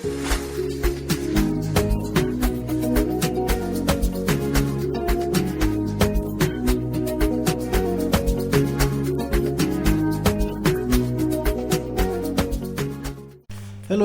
Hello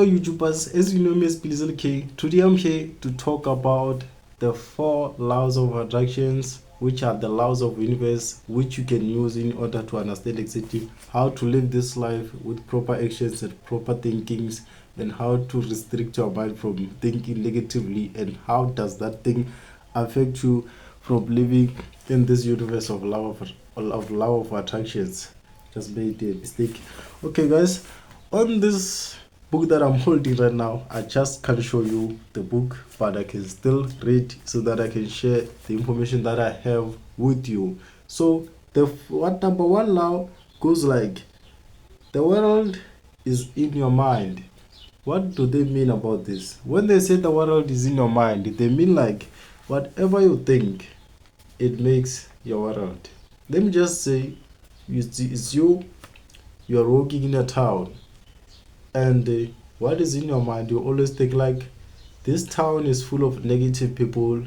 YouTubers, as you know me as Blizzle K. Today I'm here to talk about the 4 laws of attractions, which are the laws of universe, which you can use in order to understand exactly how to live this life with proper actions and proper thinkings, and how to restrict your mind from thinking negatively, and how does that thing affect you from living in this universe of law of attractions. Just made a mistake. Okay guys, on this book that I'm holding right now, I just can't show you the book, but I can still read so that I can share the information that I have with you. So the number 1 law goes like, the world is in your mind. What do they mean about this? When they say the world is in your mind, they mean like whatever you think, it makes your world. Let me just say, it's you are walking in a town, and what is in your mind, you always think like, this town is full of negative people.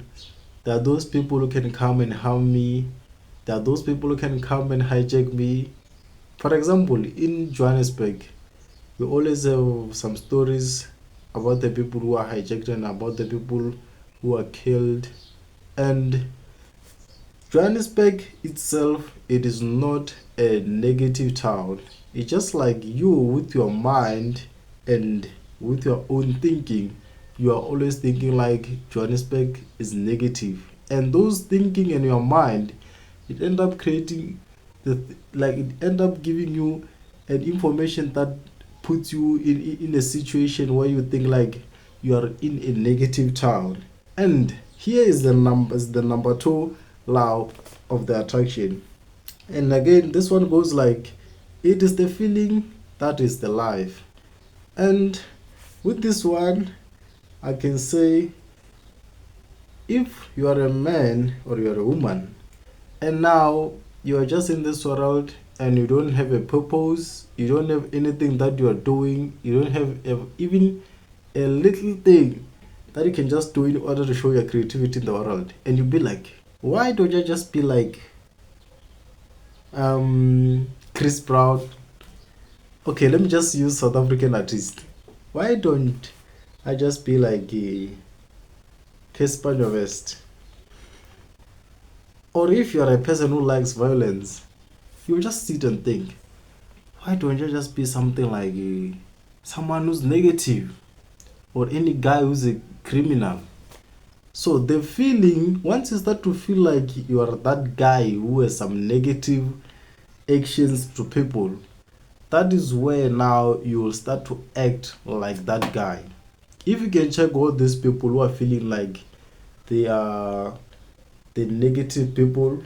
There are those people who can come and harm me. There are those people who can come and hijack me. For example, in Johannesburg, we always have some stories about the people who are hijacked and about the people who are killed. And Johannesburg itself, it is not a negative town. It's just like you, with your mind and with your own thinking, you are always thinking like Johannesburg is negative. And those thinking in your mind, it end up creating it end up giving you an information that puts you in a situation where you think like you are in a negative town. And here is the number 2 law of the attraction. And again, this one goes like, it is the feeling that is the life. And with this one, I can say, if you are a man or you are a woman, and now you are just in this world and you don't have a purpose, you don't have anything that you are doing, you don't have even a little thing that you can just do in order to show your creativity in the world, and you be like, why don't you just be like Chris Brown? Okay, let me just use South African artist. Why don't I just be like Casper Nyovest? Or if you are a person who likes violence, you just sit and think, why don't you just be something like someone who's negative, or any guy who's a criminal? So the feeling, once you start to feel like you are that guy who has some negative actions to people, that is where now you will start to act like that guy. If you can check all these people who are feeling like they are the negative people,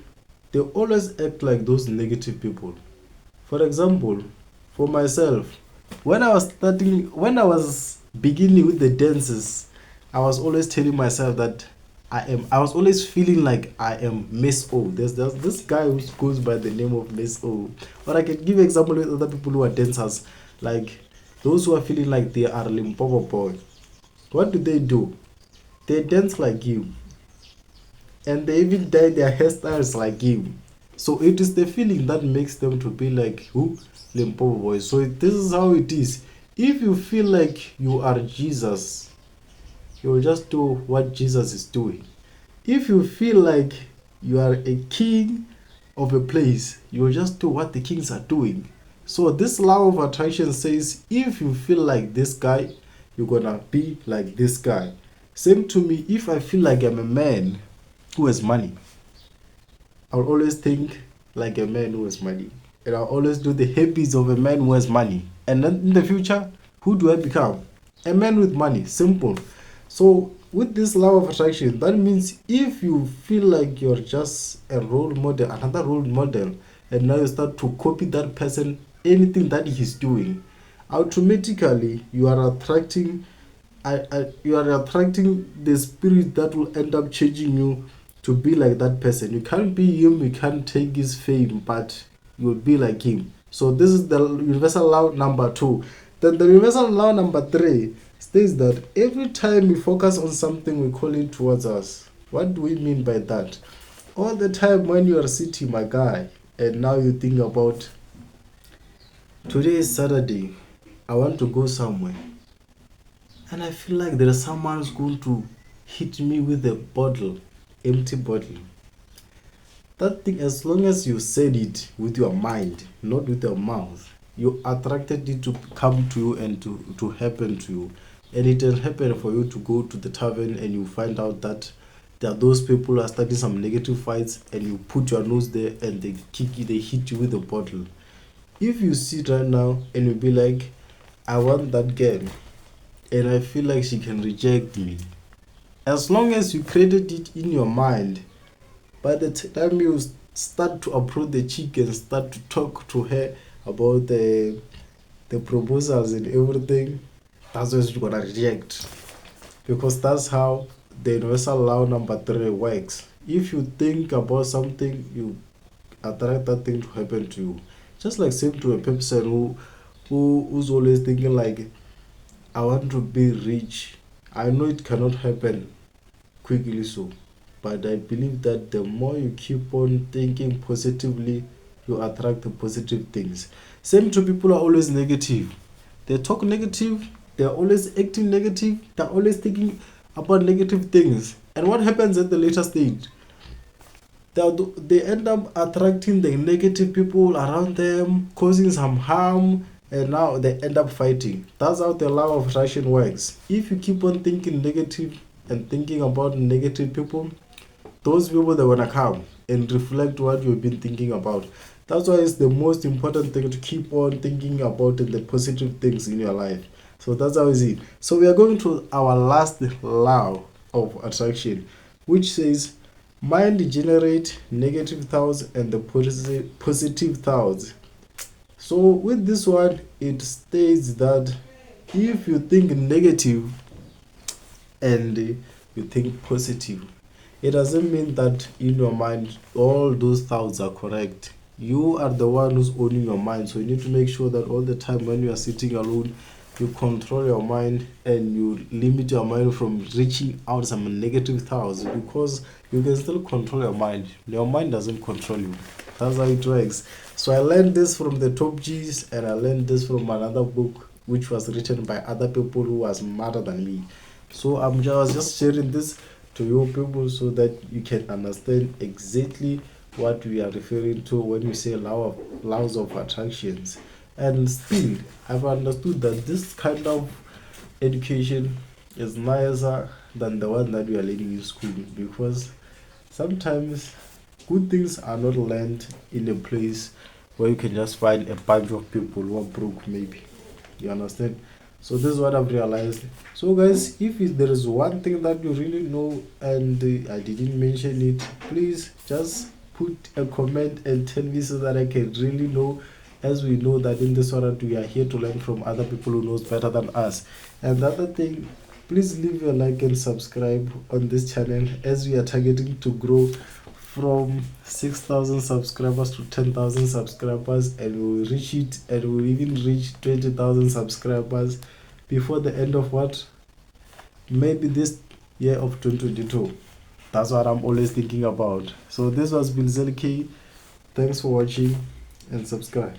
they always act like those negative people. For example, for myself, when I was beginning with the dances, I was always telling myself that I was always feeling like I am Miss O. There's this guy who goes by the name of Miss O. But I can give example with other people who are dancers, like those who are feeling like they are Limpopo boy. What do? They dance like you, and they even dye their hairstyles like you. So it is the feeling that makes them to be like who? Limpopo boy. So this is how it is. If you feel like you are Jesus, you will just do what Jesus is doing. If you feel like you are a king of a place, you will just do what the kings are doing. So this law of attraction says, if you feel like this guy, you're gonna be like this guy. Same to me, if I feel like I'm a man who has money, I'll always think like a man who has money. And I'll always do the habits of a man who has money. And then in the future, who do I become? A man with money. Simple. So with this law of attraction, that means if you feel like you're just a role model, another role model, and now you start to copy that person, anything that he's doing, automatically you are attracting the spirit that will end up changing you to be like that person. You can't be him, you can't take his fame, but you will be like him. So this is the universal law number 2. Then the universal law number 3 states that every time we focus on something, we call it towards us. What do we mean by that? All the time when you are sitting, my guy, and now you think about, today is Saturday, I want to go somewhere, and I feel like there is someone who's going to hit me with a bottle, empty bottle. That thing, as long as you said it with your mind, not with your mouth, you attracted it to come to you and to happen to you. And it will happen for you to go to the tavern and you find out that there are those people who are starting some negative fights, and you put your nose there and they kick you, they hit you with a bottle. If you sit right now and you be like, I want that girl and I feel like she can reject me, as long as you created it in your mind, by the time you start to approach the chick and start to talk to her about the proposals and everything, that's what you're gonna reject. Because that's how the universal law number 3 works. If you think about something, you attract that thing to happen to you. Just like same to a person who's always thinking like, I want to be rich. I know it cannot happen quickly so, but I believe that the more you keep on thinking positively, you attract the positive things. Same to people who are always negative. They talk negative, they're always acting negative, they're always thinking about negative things. And what happens at the later stage? They end up attracting the negative people around them, causing some harm, and now they end up fighting. That's how the law of attraction works. If you keep on thinking negative and thinking about negative people, those people, they wanna come and reflect what you've been thinking about. That's why it's the most important thing to keep on thinking about the positive things in your life. So that's how it is. So we are going to our last law of attraction, which says mind generate negative thoughts and the positive thoughts. So with this one, it states that if you think negative and you think positive, it doesn't mean that in your mind all those thoughts are correct. You are the one who's owning your mind, so you need to make sure that all the time when you are sitting alone, you control your mind and you limit your mind from reaching out some negative thoughts, because you can still control your mind. Your mind doesn't control you. That's how it works. So I learned this from the top G's, and I learned this from another book which was written by other people who was smarter than me. So I was just sharing this to you people so that you can understand exactly what we are referring to when we say laws of attractions. And still, I've understood that this kind of education is nicer than the one that we are learning in school, because sometimes good things are not learned in a place where you can just find a bunch of people who are broke, maybe. You understand? So this is what I've realized. So guys, if there is one thing that you really know and I didn't mention it, please just put a comment and tell me so that I can really know, as we know that in this world we are here to learn from other people who knows better than us. And the other thing, please leave a like and subscribe on this channel, as we are targeting to grow from 6,000 subscribers to 10,000 subscribers, and we will reach it, and we will even reach 20,000 subscribers before the end of what? Maybe this year of 2022. That's what I'm always thinking about. So this was Bilzel K. Thanks for watching and subscribe.